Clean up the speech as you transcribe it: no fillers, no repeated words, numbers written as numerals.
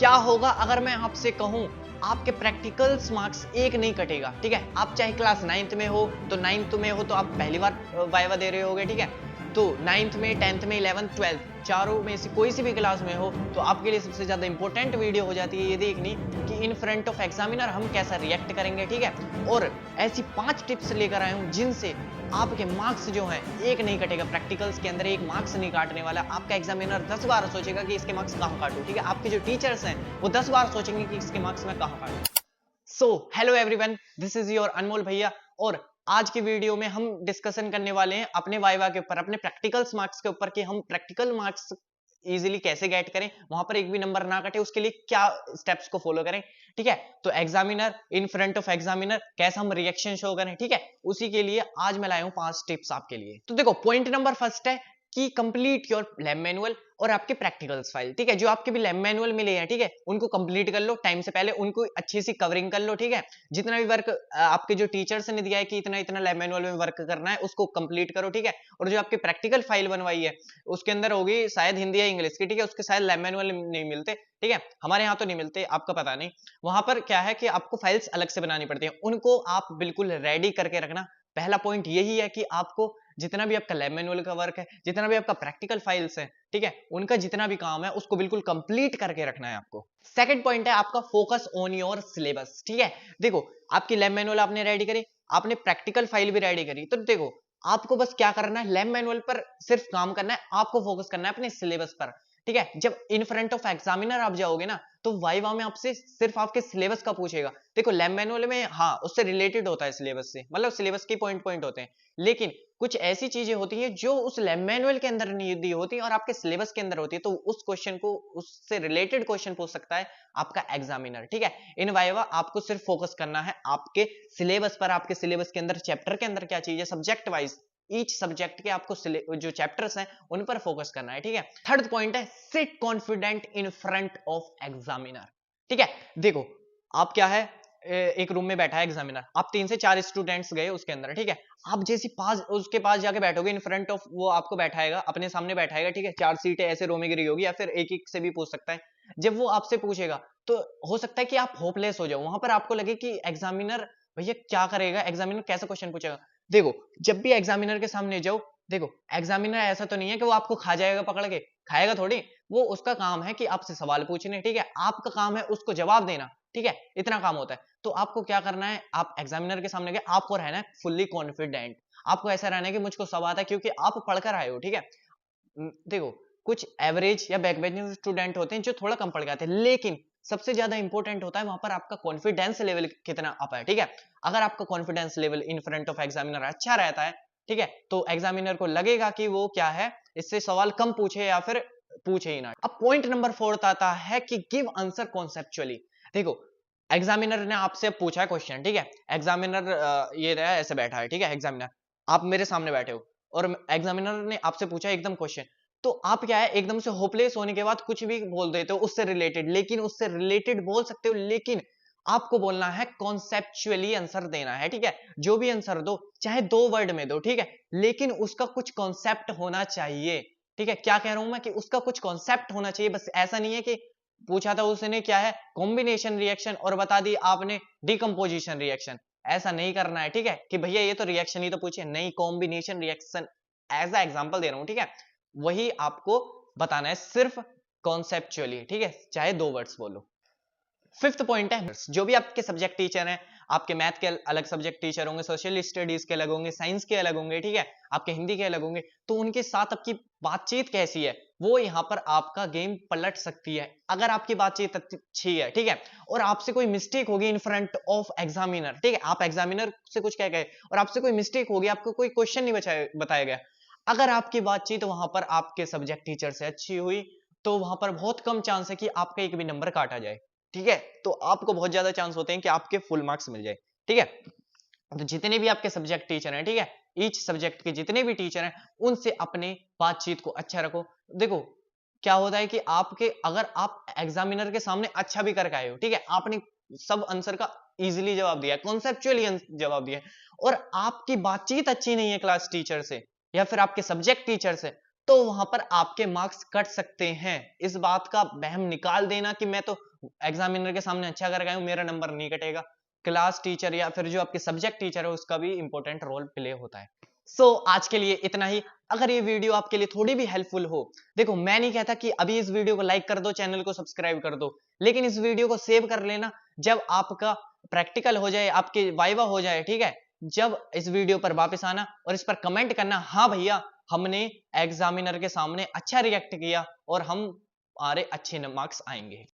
क्या होगा अगर मैं आपसे कहूं आपके प्रैक्टिकल्स मार्क्स एक नहीं कटेगा, ठीक है। आप चाहे क्लास 9th में हो तो 9th में हो तो आप पहली बार वाइवा दे रहे होगे, ठीक है। तो 9th में 10th में 11th 12th चारों में से कोई सी भी क्लास में हो तो आपके लिए सबसे ज्यादा इंपॉर्टेंट वीडियो हो जाती है ये देखनी कि इन फ्रंट ऑफ एग्जामिनर हम कैसा रिएक्ट करेंगे, ठीक है। और ऐसी 5 टिप्स लेकर आया हूं जिनसे आपके मार्क्स जो हैं एक नहीं कटेगा। प्रैक्टिकल्स के अंदर एक मार्क्स नहीं काटने वाला। आपका एग्जामिनर 10 बार सोचेगा कि इसके मार्क्स कहां काटूं, ठीक है। आपके जो टीचर्स हैं वो 10 बार सोचेंगे कि इसके मार्क्स मैं कहां काटूं। So hello everyone, this is your Anmol bhaiya और आज की वीडियो में हम डिस्कशन करने वाले हैं अपने वाइवा के ऊपर, अपने प्रैक्टिकल्स मार्क्स के ऊपर कि हम प्रैक्टिकल मार्क्स इजीली कैसे गेट करें, वहां पर एक भी नंबर ना कटे, उसके लिए क्या स्टेप्स को फॉलो करें, ठीक है। तो examiner, in front of examiner कैसा हम रिएक्शन शो करें, ठीक है। उसी के लिए आज मैं लाया हूं 5 टिप्स आपके लिए। तो देखो, पॉइंट नंबर फर्स्ट है कि कंप्लीट योर लैब मैनुअल और आपके प्रैक्टिकल्स फाइल, ठीक है। जो आपके भी लैब मैनुअल मिले हैं, ठीक है, उनको कंप्लीट कर लो टाइम से पहले, उनको अच्छी सी कवरिंग कर लो, ठीक है। जितना भी वर्क आपके जो टीचर्स ने दिया है कि इतना इतना लैब मैनुअल में वर्क करना है, उसको कंप्लीट करो, ठीक है। और जो आपकी प्रैक्टिकल फाइल बनवाई है उसके अंदर होगी शायद हिंदी या इंग्लिश की, ठीक है, उसके शायद लैब मैनुअल नहीं मिलते, ठीक है। हमारे यहाँ तो नहीं मिलते, आपका पता नहीं। वहां पर क्या है कि आपको फाइल्स अलग से बनानी पड़ती है, उनको आप बिल्कुल रेडी करके रखना। पहला पॉइंट यही है कि आपको जितना भी आपका लैब मैनुअल का वर्क है, जितना भी आपका प्रैक्टिकल फाइल्स है, ठीक है, उनका जितना भी काम है उसको बिल्कुल कंप्लीट करके रखना है आपको। सेकंड पॉइंट है आपका फोकस ऑन योर सिलेबस, ठीक है। देखो, आपकी लैब मैनुअल आपने रेडी करी, आपने प्रैक्टिकल फाइल भी रेडी करी, तो देखो आपको बस क्या करना है, लैब मैनुअल पर सिर्फ काम करना है, आपको फोकस करना है अपने सिलेबस पर, ठीक है। जब इन फ्रंट ऑफ एग्जामिनर आप जाओगे ना तो वाइवा में आपसे सिर्फ आपके सिलेबस का पूछेगा। देखो, लैब मैनुअल में हाँ उससे रिलेटेड होता है सिलेबस से, मतलब सिलेबस के पॉइंट पॉइंट होते हैं, लेकिन कुछ ऐसी चीजें होती हैं जो उस लैब मैनुअल के अंदर नहीं दी होती और आपके सिलेबस के अंदर होती है, तो उस क्वेश्चन को, उससे रिलेटेड क्वेश्चन पूछ सकता है आपका एग्जामिनर, ठीक है। इन वाइवा आपको सिर्फ फोकस करना है आपके सिलेबस पर, आपके सिलेबस के अंदर चैप्टर के अंदर क्या चीज है, सब्जेक्ट वाइज ईच सब्जेक्ट के आपको जो चैप्टर्स हैं उन पर फोकस करना है, ठीक है। थर्ड पॉइंट है sit confident in front of examiner, ठीक है। देखो, आप क्या है, एक रूम में बैठा है एग्जामिनर, आप 3 से 4 स्टूडेंट्स गए उसके अंदर, ठीक है। आप जैसे पास उसके पास जाके बैठोगे इन फ्रंट ऑफ, वो आपको बैठाएगा, अपने सामने बैठाएगा, ठीक है। 4 सीटें ऐसे रो में गिरी होगी या फिर एक एक से भी पूछ सकता है। जब वो आपसे पूछेगा तो हो सकता है कि आप होपलेस हो जाओ, वहां पर आपको लगे कि एग्जामिनर भैया क्या करेगा, एग्जामिनर कैसा क्वेश्चन पूछेगा। देखो, जब भी एग्जामिनर के सामने जाओ, देखो एग्जामिनर ऐसा तो नहीं है कि वो आपको खा जाएगा पकड़ के, खाएगा थोड़ी। वो उसका काम है कि आपसे सवाल पूछने, ठीक है, आपका काम है उसको जवाब देना, ठीक है, इतना काम होता है। तो आपको क्या करना है, आप एग्जामिनर के सामने गए, आपको रहना है फुल्ली कॉन्फिडेंट। आपको ऐसा रहना है कि मुझको सब आता है क्योंकि आप पढ़कर आए हो, ठीक है। देखो, कुछ एवरेज या बैक बेंचिंग स्टूडेंट होते हैं जो थोड़ा कम पढ़ के आते हैं, लेकिन सबसे ज्यादा इंपॉर्टेंट होता है वहां पर आपका कॉन्फिडेंस लेवल कितना अप है, ठीक है। अगर आपका confidence level in front of examiner अच्छा रहता है, ठीक है, तो एग्जामिनर को लगेगा कि वो क्या है, इससे सवाल कम पूछे या फिर पूछे ही ना। अब पॉइंट नंबर 4 आता है कि गिव आंसर कॉन्सेप्चुअली। देखो, एग्जामिनर ने आपसे पूछा है क्वेश्चन, ठीक है। एग्जामिनर ये रहा, ऐसे बैठा है, ठीक है। एग्जामिनर, आप मेरे सामने बैठे हो और एग्जामिनर ने आपसे पूछा एकदम क्वेश्चन, तो आप क्या है, एकदम से होपलेस होने के बाद कुछ भी बोल देते हो उससे रिलेटेड, लेकिन उससे रिलेटेड बोल सकते हो, लेकिन आपको बोलना है कॉन्सेप्चुअली आंसर देना है, ठीक है। जो भी आंसर दो चाहे 2 वर्ड में दो, ठीक है, लेकिन उसका कुछ कॉन्सेप्ट होना चाहिए, ठीक है। क्या कह रहा हूं मैं कि उसका कुछ कॉन्सेप्ट होना चाहिए, बस ऐसा नहीं है कि पूछा था उसने क्या है कॉम्बिनेशन रिएक्शन और बता दी आपने डिकम्पोजिशन रिएक्शन। ऐसा नहीं करना है, ठीक है, कि भैया ये तो रिएक्शन ही तो पूछे, नहीं, combination reaction as a example दे रहा हूं, ठीक है। वही आपको बताना है सिर्फ कॉन्सेप्चुअली, ठीक है, चाहे 2 वर्ड्स बोलो। फिफ्थ पॉइंट है, जो भी आपके सब्जेक्ट टीचर हैं, आपके मैथ के अलग सब्जेक्ट टीचर होंगे, सोशल स्टडीज के अलग होंगे, साइंस के अलग होंगे, ठीक है, आपके हिंदी के अलग होंगे, तो उनके साथ आपकी बातचीत कैसी है, वो यहाँ पर आपका गेम पलट सकती है। अगर आपकी बातचीत अच्छी है, ठीक है, और आपसे कोई मिस्टेक होगी इन फ्रंट ऑफ एग्जामिनर, ठीक है, आप एग्जामिनर से कुछ कह गए और आपसे कोई मिस्टेक होगी, आपको कोई क्वेश्चन नहीं बताया गया, अगर आपकी बातचीत वहां पर आपके सब्जेक्ट टीचर से अच्छी हुई, तो वहां पर बहुत कम चांस है कि आपका एक भी नंबर काटा जाए, ठीक है। तो आपको बहुत ज्यादा चांस होते हैं कि आपके फुल मार्क्स मिल जाए, ठीक है। तो जितने भी आपके सब्जेक्ट टीचर हैं, ठीक है, ईच सब्जेक्ट के जितने भी टीचर हैं, उनसे अपने बातचीत को अच्छा रखो। देखो, क्या होता है कि आपके, अगर आप एग्जामिनर के सामने अच्छा भी करके आए हो, ठीक है, आपने सब आंसर का इजीली जवाब दिया, कॉन्सेप्चुअली जवाब दिया, और आपकी बातचीत अच्छी नहीं है क्लास टीचर से या फिर आपके सब्जेक्ट टीचर से, तो वहां पर आपके मार्क्स कट सकते हैं। इस बात का वहम निकाल देना कि मैं तो एग्जामिनर के सामने अच्छा कर गया हूं, मेरा नंबर नहीं कटेगा। क्लास टीचर या फिर जो आपके सब्जेक्ट टीचर है उसका भी इंपॉर्टेंट रोल प्ले होता है। आज के लिए इतना ही। अगर ये वीडियो आपके लिए थोड़ी भी हेल्पफुल हो, देखो मैं नहीं कहता कि अभी इस वीडियो को लाइक कर दो, चैनल को सब्सक्राइब कर दो, लेकिन इस वीडियो को सेव कर लेना। जब आपका प्रैक्टिकल हो जाए, आपके वाइवा हो जाए, ठीक है, जब इस वीडियो पर वापस आना और इस पर कमेंट करना, हाँ भैया हमने एग्जामिनर के सामने अच्छा रिएक्ट किया और हमारे अच्छे मार्क्स आएंगे।